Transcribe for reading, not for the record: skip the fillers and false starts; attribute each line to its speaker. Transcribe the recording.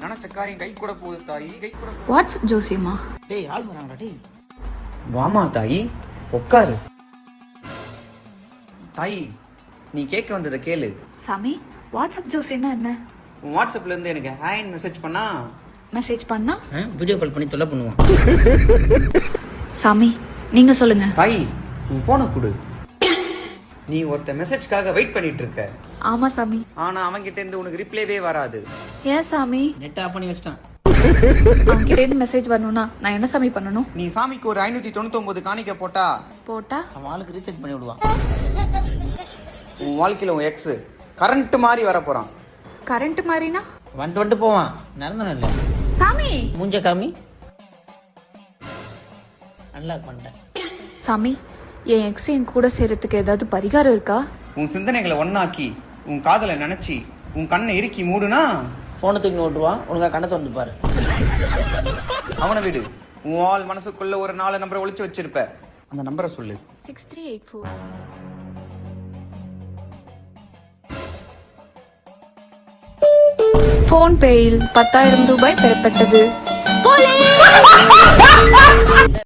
Speaker 1: நினைச்ச காரியம் கை கூட போகுது தாயி, கை கூட.
Speaker 2: வாட்ஸ்அப் ஜோசியமா?
Speaker 3: டேய் ஆள் வராங்கடா டேய்.
Speaker 1: வாமா தாயி, உட்காரு. தாயி, நீ கேட்க வந்ததை கேளு.
Speaker 2: சாமி, வாட்ஸ்அப் ஜோசியம்னா என்ன?
Speaker 1: உன் வாட்ஸ்அப்ல இருந்து எனக்கு ஹாய்ன்னு மெசேஜ் பண்ணா
Speaker 2: மெசேஜ் பண்ணா
Speaker 3: வீடியோ கால் பண்ணி தொல்லை பண்ணுவான்.
Speaker 2: சாமி, நீங்க சொல்லுங்க.
Speaker 1: தாயி, உன் போனை கொடு. நீ ஒருத்த மெசேஜ்க்காக வெயிட் பண்ணிட்டு இருக்க.
Speaker 2: ஆமா சாமி.
Speaker 1: ஆனா அவன்கிட்ட இருந்து உனக்கு ரிப்ளைவே வராது.
Speaker 2: ஏன் சாமி?
Speaker 3: நெட் ஆஃப் பண்ணி வச்சிட்டான்.
Speaker 2: அவன்கிட்ட இருந்து மெசேஜ் வரணும்னா நான் என்ன சாமி பண்ணணும்?
Speaker 1: நீ சாமிக்கு ஒரு 599 காணிக்க போட்டா
Speaker 3: அவன் ஆளுக்கு ரீசார்ஜ் பண்ணி விடுவான்.
Speaker 1: உன் வாழ்க்கையில உன் எக்ஸ் கரண்ட் மாதிரி வர போறான்.
Speaker 2: கரண்ட் மாதிரினா?
Speaker 3: வந்துட்டு போவான். நடந்தன இல்ல
Speaker 2: சாமி.
Speaker 3: மூஞ்ச காமி. அன்லாக் பண்ணிட்டேன்.
Speaker 2: சாமி, என் எக்ஸ் என் கூட சேர்றதுக்கு ஏதாவது பரிகாரம் இருக்கா?
Speaker 1: உன் சிந்தனைகளை ஒன்னாக்கி உன் காதலை நினைச்சி உன் கண்ணை இறுக்கி மூடுனா
Speaker 3: போனை தூக்கி ஓட்டுவான். உனக்கு கண்ணை திறந்து பாரு.
Speaker 1: அவனை விடு. உன் ஆள் மனசுக்குள்ள ஒரு 4 நம்பரை ஒளிச்சு வச்சிருப்ப. அந்த நம்பரை சொல்லு.
Speaker 2: 6384. போன் பேயில் 10,000 ரூபாய் பெறப்பட்டது.